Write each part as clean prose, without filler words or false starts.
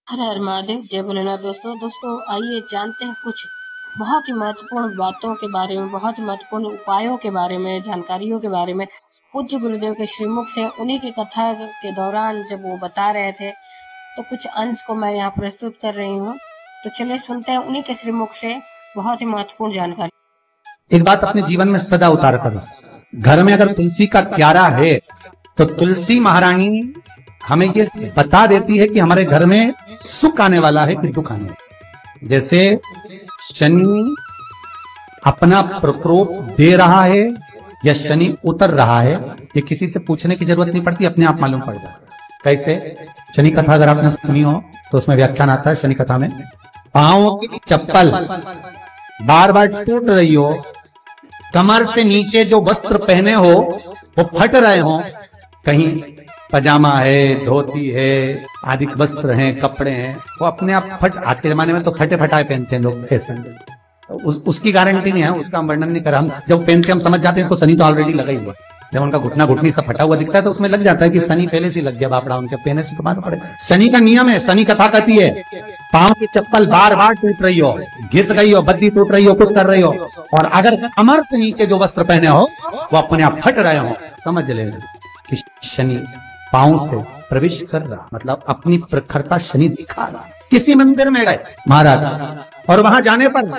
हर हर महादेव, जय भोलेनाथ। दोस्तों आइए जानते हैं कुछ बहुत ही महत्वपूर्ण बातों के बारे में, बहुत ही महत्वपूर्ण उपायों के बारे में, जानकारियों के बारे में। पूज्य गुरुदेव के श्रीमुख से उन्हीं की कथा के दौरान जब वो बता रहे थे तो कुछ अंश को मैं यहाँ प्रस्तुत कर रही हूँ। तो चलिए सुनते हैं उन्हीं के श्रीमुख से बहुत ही महत्वपूर्ण जानकारी। एक बात अपने जीवन में सदा उतार करो, घर में अगर तुलसी का क्यारा है तो तुलसी महारानी हमें ये बता देती है कि हमारे घर में सुख आने वाला है कि दुख आने वाला है। जैसे शनि अपना प्रकोप दे रहा है या शनि उतर रहा है, ये किसी से पूछने की जरूरत नहीं पड़ती, अपने आप मालूम पड़ जाता है। कैसे? शनि कथा अगर आपने सुनी हो तो उसमें व्याख्यान आता है शनि कथा में, पांव की चप्पल बार बार टूट रही हो, कमर से नीचे जो वस्त्र पहने हो वो फट रहे हो, कहीं पजामा है, धोती है, आदि वस्त्र हैं, कपड़े हैं, वो अपने आप फट। आज के जमाने में तो फटे फटाए पहनते हैं लोग, फैशन। उसकी गारंटी नहीं है, उसका हम वर्णन नहीं कर रहा। हम जब पहनते हम समझ जाते हैं तो शनि तो ऑलरेडी लगा ही हुआ। जब उनका घुटना घुटनी सब फटा हुआ दिखता है तो उसमें लग जाता है कि शनि पहले से लग गया बापड़ा, उनके पहने से तो मालूम पड़े। शनि का नियम है, शनि कथा कहती है पांव की चप्पल बार बार टूट रही हो, घिस गई हो, बद्दी टूट रही हो, कुछ कर रही हो, और अगर कमर से नीचे जो वस्त्र पहने हो वो अपने आप फट रहे हो, समझ लेना कि शनि पांव से प्रवेश कर रहा, मतलब अपनी प्रखरता शनि दिखा रहा। किसी मंदिर में गए महाराज और वहां जाने पर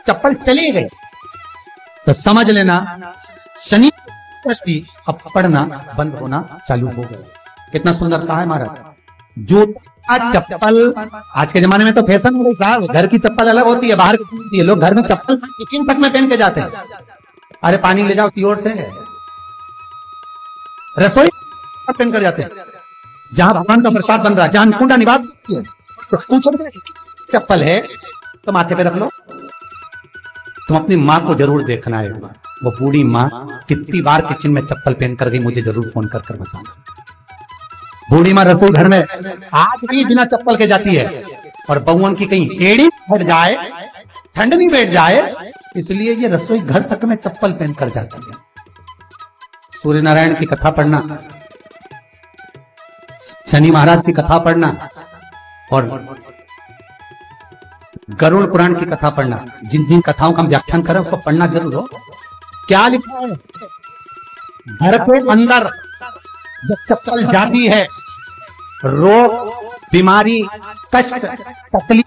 चप्पल चली गई तो समझ लेना शनि अब पढ़ना बंद होना चालू हो गया। कितना सुंदर कहा है महाराज। जूता चप्पल आज के जमाने में तो फैशन हो गई, घर की चप्पल अलग होती है, बाहर की होती है। लोग घर में चप्पल किचन तक में पहन के जाते हैं। अरे पानी ले जाओ सी ओर से, रसोई पहन कर जाते हैं। जहां भगवान का प्रसाद बन रहा है, जहां अन्नपूर्णा निवास है, तो पूछो चप्पल है तो माथे पे रख लो। तुम अपनी माँ को जरूर देखना है, वो बूढ़ी माँ कितनी बार किचन में चप्पल पहन कर गई, मुझे जरूर फोन कर कर बताना। बूढ़ी माँ रसोई घर में आज भी बिना चप्पल के जाती है, और बहुओं की कहीं एड़ी फट जाए, ठंड नहीं बैठ जाए, इसलिए ये रसोई घर तक में चप्पल पहन कर जाती है। सूर्य नारायण की कथा पढ़ना, शनि महाराज की कथा पढ़ना और गरुड़ पुराण की कथा पढ़ना, जिन जिन कथाओं का हम व्याख्यान करें उसको पढ़ना जरूर हो। क्या लिखा है? घर के अंदर जब चप्पल जाती है, रोग, बीमारी, कष्ट, तकलीफ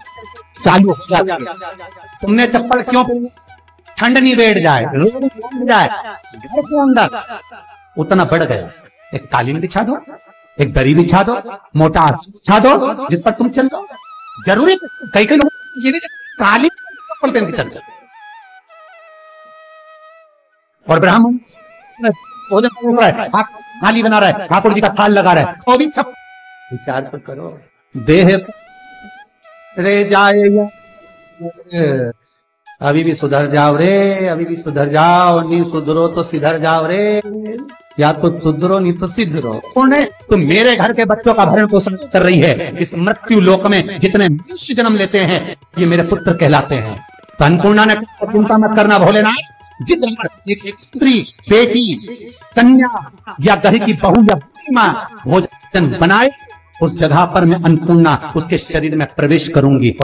चालू हो जाती है। तुमने चप्पल क्यों पहनी? ठंड नहीं बैठ जाए, रोग नहीं बैठ जाए, घर के अंदर उतना बढ़ गया। एक कालीन बिछा दो, एक दरी बिछा दो, मोटा आसन बिछा दो जिस पर तुम चल दो। जरूरी कई कई लोग ये भी काली चप्पल पहन के चलते, और ब्राह्मण थाली बना रहा है, ठाकुर जी का थाल लगा रहा है, तो भी चप्पल। विचार तो करो, देह रे जाए, अभी भी सुधर जाओ रे, अभी भी सुधर जाओ, नहीं सुधरो तो सिधर जाओ रे, या तो सुधरो नहीं तो सिद्धरो। तो मेरे घर के बच्चों का भरण पोषण कर रही है, इस मृत्यु लोक में जितने मनुष्य जन्म लेते हैं ये मेरे पुत्र कहलाते हैं। तो अन्नपूर्णा ने कहा चिंता मत करना भोलेनाथ, जितना एक स्त्री, बेटी, कन्या या घर की बहू या मां भोजन बनाए, उस जगह पर मैं अन्नपूर्णा उसके शरीर में प्रवेश करूंगी।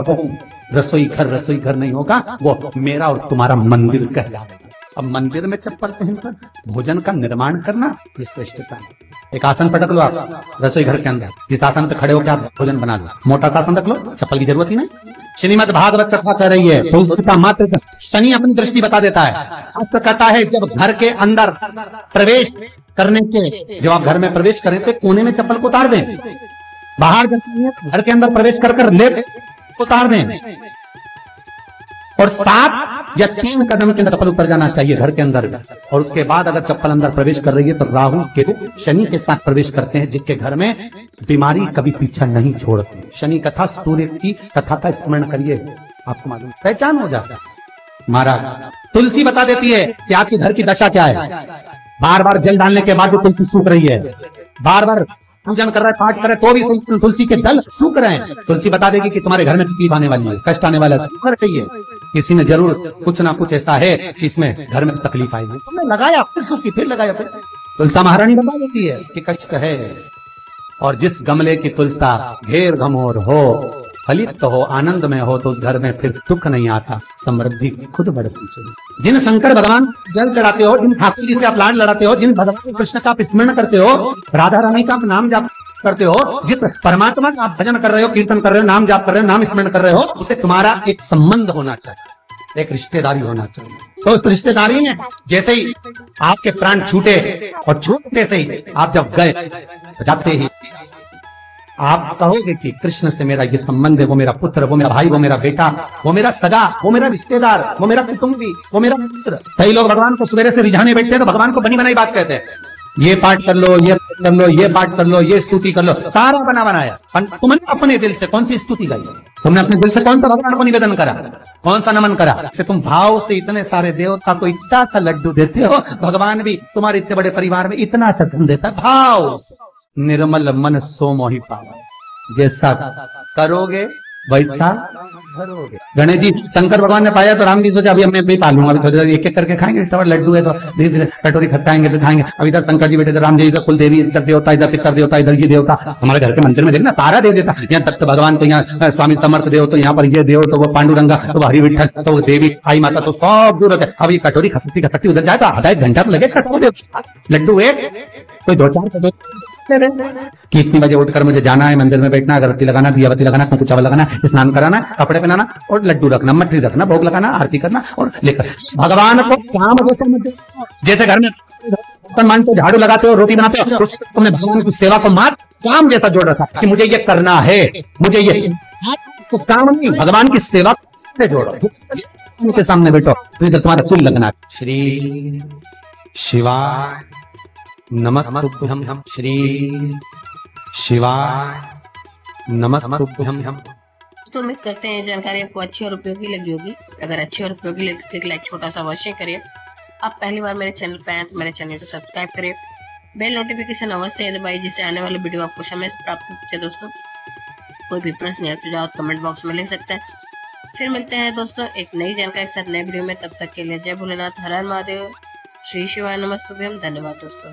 रसोई घर नहीं होगा, वो मेरा और तुम्हारा मंदिर कहलाएगा। अब मंदिर में चप्पल पहनकर भोजन का निर्माण करना ये श्रेष्ठता है। एक आसन पटक लो आप रसोई घर के अंदर, जिस आसन पे खड़े होकर आप भोजन बना लो, मोटा सा आसन रख लो, चप्पल की जरूरत ही नहीं। श्रीमद् भागवत कथा कर रही है तो उसका मात्र शनि अपनी दृष्टि बता देता है। शास्त्र कहता है जब घर के अंदर प्रवेश करने के, जब आप घर में प्रवेश करें तो कोने में चप्पल को उतार दें, बाहर जब घर के अंदर प्रवेश कर ले उतार दें, और 7 या 3 कदम के अंदर चप्पल उतर जाना चाहिए घर के अंदर। और उसके बाद अगर चप्पल अंदर प्रवेश कर रही है तो राहु केतु शनि के साथ प्रवेश करते हैं, जिसके घर में बीमारी कभी पीछा नहीं छोड़ती। शनि कथा सूर्य की कथा का स्मरण करिए, आपको मालूम पहचान हो जाता है। महाराज तुलसी बता देती है कि आपके घर की दशा क्या है। बार बार जल डालने के बाद भी तुलसी सूख रही है, बार बार पूजन कर रहा है, पाठ कर रहा है, तो भी तुलसी के दल सूख रहे हैं। तुलसी बता देगी कि तुम्हारे घर में तकलीफ आने वाली है, कष्ट आने वाला है, सूख चाहिए। किसी ने जरूर कुछ ना कुछ ऐसा है इसमें घर में तकलीफ आएगी, तुमने लगाया फिर सूखी, फिर लगाया फिर। तुलसा महारानी बता देती है कि कष्ट है, और जिस गमले की तुलसा घेर घमोर हो फलित हो, आनंद में हो, तो उस घर में फिर दुख नहीं आता, समृद्धि खुद बढ़ती चली। जिन शंकर भगवान जल चढ़ाते हो, जिन ठाकुर जी से आप लाड लड़ाते हो, जिन भगवान कृष्ण का आप स्मरण करते हो, राधा रानी का आप नाम जाप करते हो, जिस परमात्मा का आप भजन कर रहे हो, कीर्तन कर रहे हो, नाम जाप कर रहे हो, नाम स्मरण कर रहे हो, उसे तुम्हारा एक संबंध होना चाहिए, एक रिश्तेदारी होना चाहिए। तो उस रिश्तेदारी में जैसे ही आपके प्राण छूटे, और छूटने से ही आप जब गए, जाते ही आप कहोगे कि कृष्ण से मेरा ये संबंध है, वो मेरा पुत्र, वो मेरा भाई, वो मेरा बेटा, वो मेरा सगा, वो मेरा रिश्तेदार, वो मेरा कुटुंबी, वो मेरा मित्र। कई लोग भगवान को सवेरे से रिझाने बैठते हैं तो भगवान को बनी बनाई बात कहते हैं, ये पाठ कर लो, ये पाठ कर लो, ये पाठ कर लो, ये स्तुति कर लो, सारा बना बनाया। तुमने अपने दिल से कौन सी स्तुति गाई? तुमने अपने दिल से कौन सा भगवान को निवेदन करा, कौन सा नमन करा? से तुम भाव से इतने सारे देवता को इतना सा लड्डू देते हो, भगवान भी तुम्हारे इतने बड़े परिवार में इतना सा धन देता है। भाव निर्मल मन सो मोहि पावा, जैसा करोगे वैसा भरोगे। गणेश जी शंकर भगवान ने पाया तो राम जी सोचा अभी मैं भी पालूंगा, अभी थोड़ी देर एक एक करके खाएंगे, इतना लड्डू है तो धीरे धीरे कटोरी खसकाएंगे फिर खाएंगे। अब इधर शंकर जी बैठे, राम जी इधर कुल देवी, इधर देवता, इधर पितर देवता, इधर ये देवता। हमारे घर के मंदिर में देखना तारा दे देता, यहाँ तक भगवान तो यहाँ स्वामी समर्थ देव, तो यहाँ पर ये देव, तो वो पांडुरंगा, तो वो हरि विठल, तो वो देवी आई माता, तो सब दूर होते। अब ये कटोरी खसकती उधर जाए तो आधा एक घंटा तो लगे कटोरी लड्डू एक, कोई दो चार कि इतनी बजे उठकर मुझे जाना है, मंदिर में बैठना, अगरबत्ती लगाना, दियाबत्ती लगाना, कुछ चावल लगाना, स्नान कराना, कपड़े पहनाना, और लड्डू रखना, मठरी रखना, भोग लगाना, आरती करना, और लेकर भगवान को काम जैसे घर में मान तो झाड़ू लगाते हो, रोटी बनाते हो, तुमने भगवान की सेवा को मात्र काम जैसा जोड़ रखा कि मुझे ये करना है, मुझे ये इसको काम नहीं, भगवान की सेवा से जोड़ो। उनके सामने बैठो तो तुम्हारा तुल लगना। श्री शिवाय नमस्तुभ्यं, श्री शिवाय नमस्तुभ्यं। तो उम्मीद करते हैं जानकारी आपको अच्छी और उपयोगी लगी होगी। अगर अच्छी और उपयोगी लगी तो एक लाइक छोटा सा अवश्य करिए। आप पहली बार मेरे चैनल पे आए तो मेरे चैनल को सब्सक्राइब करिए, बेल नोटिफिकेशन अवश्य दबाइए, जिससे आने वाले वीडियो आपको समय से प्राप्त हो सके। दोस्तों कोई भी प्रश्न या सुझाव कमेंट बॉक्स में लिख सकते हैं। फिर मिलते हैं दोस्तों एक नई जानकारी के साथ नए वीडियो में। तब तक के लिए जय भोलेनाथ, हर हर महादेव, श्री शिवाय नमस्तुभ्यं। धन्यवाद दोस्तों।